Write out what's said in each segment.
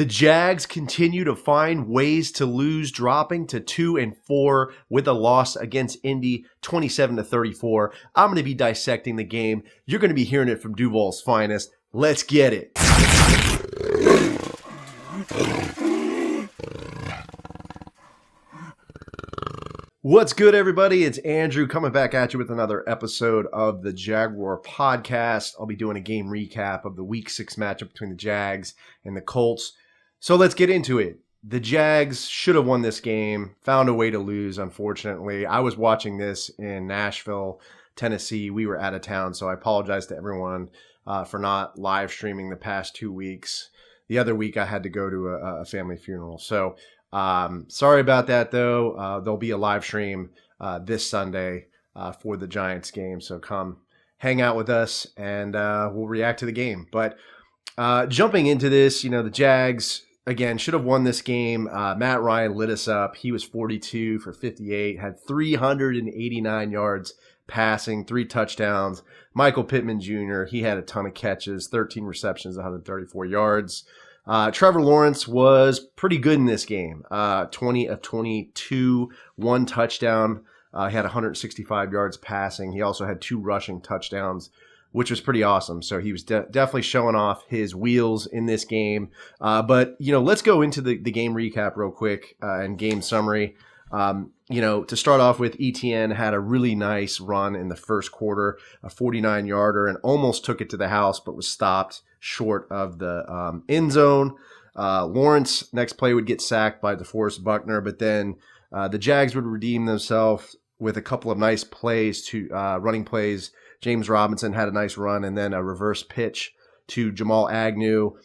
The Jags continue to find ways to lose, dropping to 2-4 with a loss against Indy, 27-34. I'm going to be dissecting the game. You're going to be hearing it from Duval's finest. Let's get it. What's good, everybody? It's Andrew coming back at you with another episode of the Jaguar podcast. I'll be doing a game recap of the Week 6 matchup between the Jags and the Colts. So let's get into it. The Jags should have won this game, found a way to lose, unfortunately. I was watching this in Nashville, Tennessee. We were out of town, so I apologize to everyone for not live streaming the past 2 weeks. The other week I had to go to a family funeral. So sorry about that, though. There'll be a live stream this Sunday for the Giants game. So come hang out with us and we'll react to the game. But jumping into this, the Jags, again, should have won this game. Matt Ryan lit us up. He was 42 for 58, had 389 yards passing, 3 touchdowns. Michael Pittman Jr., he had a ton of catches, 13 receptions, 134 yards. Trevor Lawrence was pretty good in this game. 20 of 22, 1 touchdown. He had 165 yards passing. He also had 2 rushing touchdowns, which was pretty awesome. So he was definitely showing off his wheels in this game. But let's go into the game recap real quick and game summary. To start off with, ETN had a really nice run in the first quarter, a 49-yarder, and almost took it to the house, but was stopped short of the end zone. Lawrence, next play, would get sacked by DeForest Buckner, but then the Jags would redeem themselves with a couple of nice plays, running plays. James Robinson had a nice run, and then a reverse pitch to Jamal Agnew,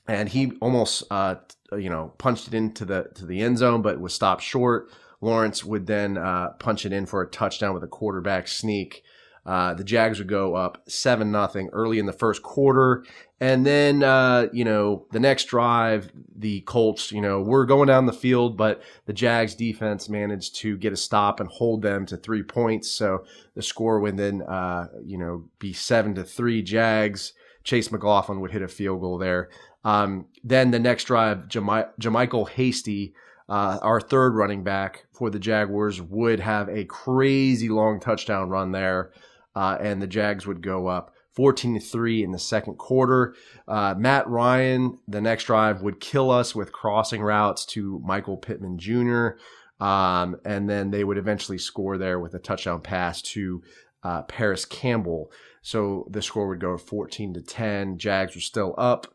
and he almost punched it into the end zone, but was stopped short. Lawrence would then punch it in for a touchdown with a quarterback sneak. The Jags would go up 7-0 early in the first quarter. And then, the next drive, the Colts, were going down the field, but the Jags defense managed to get a stop and hold them to 3 points. So the score would then, be 7-3 Jags. Chase McLaughlin would hit a field goal there. Then the next drive, Jermichael Hasty, our third running back for the Jaguars, would have a crazy long touchdown run there, and the Jags would go up 14-3 in the second quarter. Matt Ryan, the next drive, would kill us with crossing routes to Michael Pittman Jr., and then they would eventually score there with a touchdown pass to Paris Campbell. So the score would go 14-10. Jags were still up.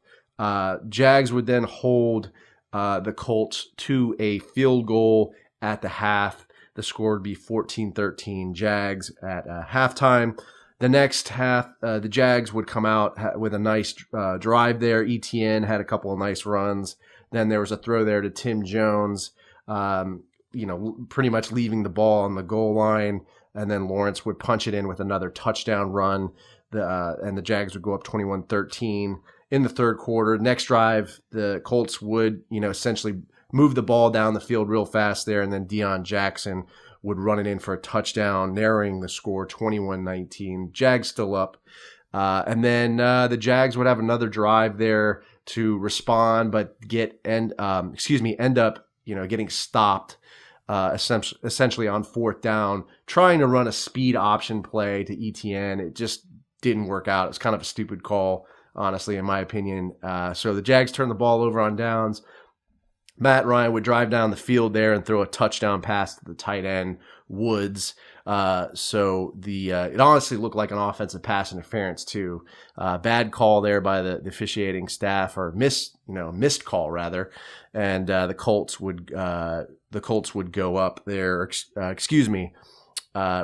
Jags would then hold the Colts to a field goal at the half. The score would be 14-13 Jags at halftime. The next half, the Jags would come out with a nice drive there. ETN had a couple of nice runs. Then there was a throw there to Tim Jones, pretty much leaving the ball on the goal line. And then Lawrence would punch it in with another touchdown run. And the Jags would go up 21-13 in the third quarter. Next drive, the Colts would, essentially move the ball down the field real fast there, and then Deion Jackson would run it in for a touchdown, narrowing the score 21-19. Jags still up. And then the Jags would have another drive there to respond, but end up, getting stopped essentially on fourth down, trying to run a speed option play to ETN. It just didn't work out. It was kind of a stupid call, honestly, in my opinion. So the Jags turned the ball over on downs. Matt Ryan would drive down the field there and throw a touchdown pass to the tight end, Woods. It honestly looked like an offensive pass interference too. Bad call there by the officiating staff, or missed call rather. And the Colts would go up there. It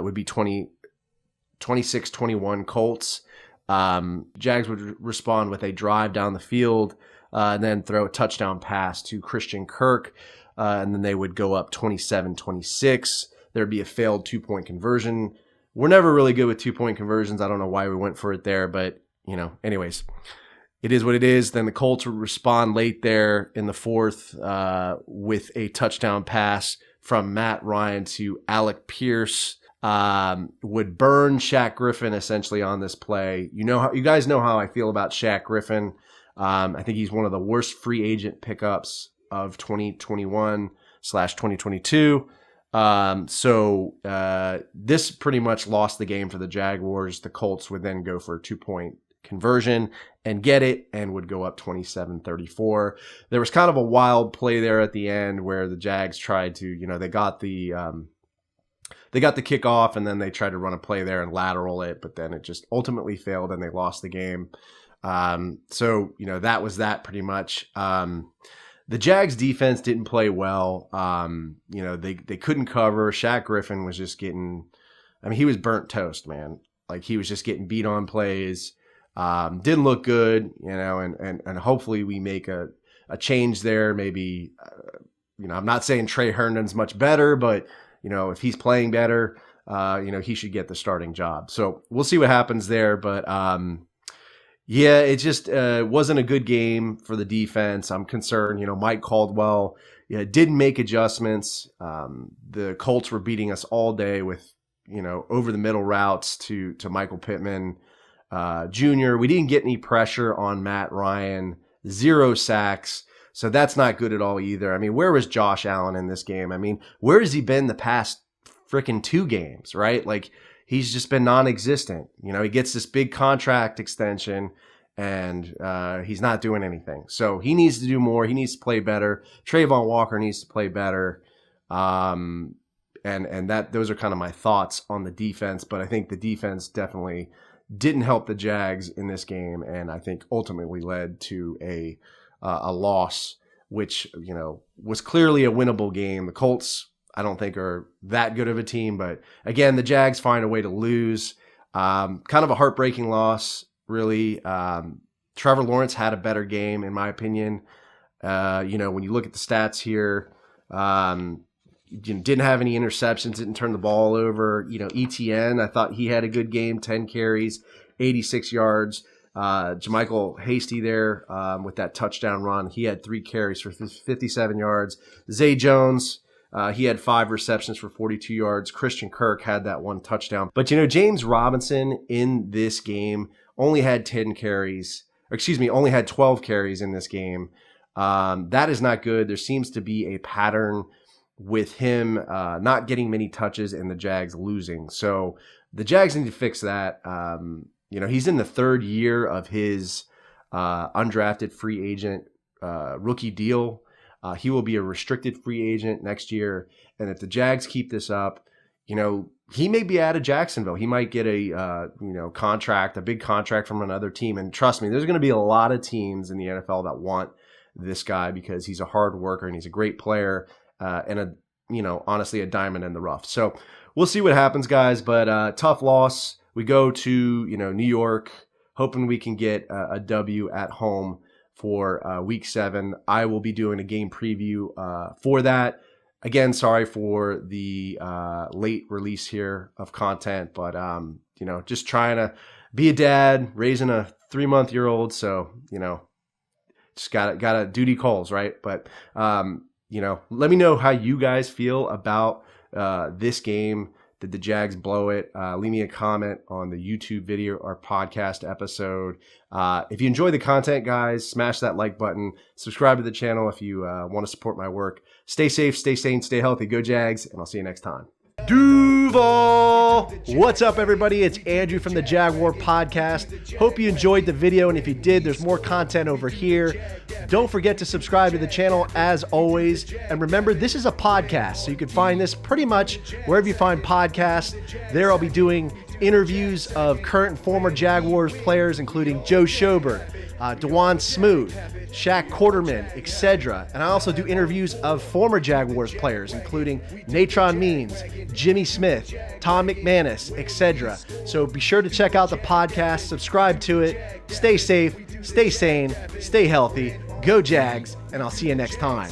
would be 26-21 Colts. Jags would respond with a drive down the field, and then throw a touchdown pass to Christian Kirk, and then they would go up 27-26. There'd be a failed 2-point conversion. We're never really good with 2-point conversions. I don't know why we went for it there, but, anyways, it is what it is. Then the Colts would respond late there in the fourth with a touchdown pass from Matt Ryan to Alec Pierce. Would burn Shaq Griffin essentially on this play. You guys know how I feel about Shaq Griffin. I think he's one of the worst free agent pickups of 2021/2022. This pretty much lost the game for the Jaguars. The Colts would then go for a 2-point conversion and get it, and would go up 27-34. There was kind of a wild play there at the end where the Jags tried to, they got the kickoff, and then they tried to run a play there and lateral it, but then it just ultimately failed and they lost the game. That was that pretty much. The Jags defense didn't play well. They couldn't cover. Shaq Griffin was just he was burnt toast, man. Like, he was just getting beat on plays. Didn't look good, and hopefully we make a change there. Maybe, I'm not saying Trey Herndon's much better, but, if he's playing better, he should get the starting job. So we'll see what happens there. But, it just wasn't a good game for the defense. I'm concerned. Mike Caldwell didn't make adjustments. The Colts were beating us all day with, over the middle routes to Michael Pittman Jr. We didn't get any pressure on Matt Ryan, 0 sacks. So that's not good at all either. Where was Josh Allen in this game? Where has he been the past freaking 2 games, right? Like, he's just been non-existent. He gets this big contract extension, and he's not doing anything. So he needs to do more. He needs to play better. Trayvon Walker needs to play better. And those are kind of my thoughts on the defense. But I think the defense definitely didn't help the Jags in this game, and I think ultimately led to a loss, which was clearly a winnable game. The Colts, I don't think, are that good of a team, but again, the Jags find a way to lose. Kind of a heartbreaking loss, really. Trevor Lawrence had a better game, in my opinion. When you look at the stats here, didn't have any interceptions, didn't turn the ball over. ETN, I thought he had a good game, 10 carries, 86 yards. JaMycal Hasty there with that touchdown run. He had 3 carries for 57 yards. Zay Jones, he had 5 receptions for 42 yards. Christian Kirk had that 1 touchdown. But, James Robinson in this game only had 12 carries in this game. That is not good. There seems to be a pattern with him not getting many touches and the Jags losing. So the Jags need to fix that. He's in the 3rd year of his undrafted free agent rookie deal. He will be a restricted free agent next year. And if the Jags keep this up, he may be out of Jacksonville. He might get a big contract from another team. And trust me, there's going to be a lot of teams in the NFL that want this guy because he's a hard worker and he's a great player. And honestly, a diamond in the rough. So we'll see what happens, guys. But tough loss. We go to New York, hoping we can get a W at home for Week 7. I will be doing a game preview for that. Again, sorry for the late release here of content, but just trying to be a dad, raising a 3-month-old. So just gotta duty calls, right? But let me know how you guys feel about this game. Did the Jags blow it? Leave me a comment on the YouTube video or podcast episode. If you enjoy the content, guys, smash that like button. Subscribe to the channel if you want to support my work. Stay safe, stay sane, stay healthy. Go Jags, and I'll see you next time. Duval! What's up, everybody? It's Andrew from the Jaguar Podcast. Hope you enjoyed the video, and if you did, there's more content over here. Don't forget to subscribe to the channel as always. And remember, this is a podcast, so you can find this pretty much wherever you find podcasts. There I'll be doing interviews of current and former Jaguars players, including Joe Schobert, DeJuan Smoot, Shaq Quarterman, etc. And I also do interviews of former Jaguars players, including Natron Means, Jimmy Smith, Tom McManus, etc. So be sure to check out the podcast, subscribe to it, stay safe, stay sane, stay healthy, go Jags, and I'll see you next time.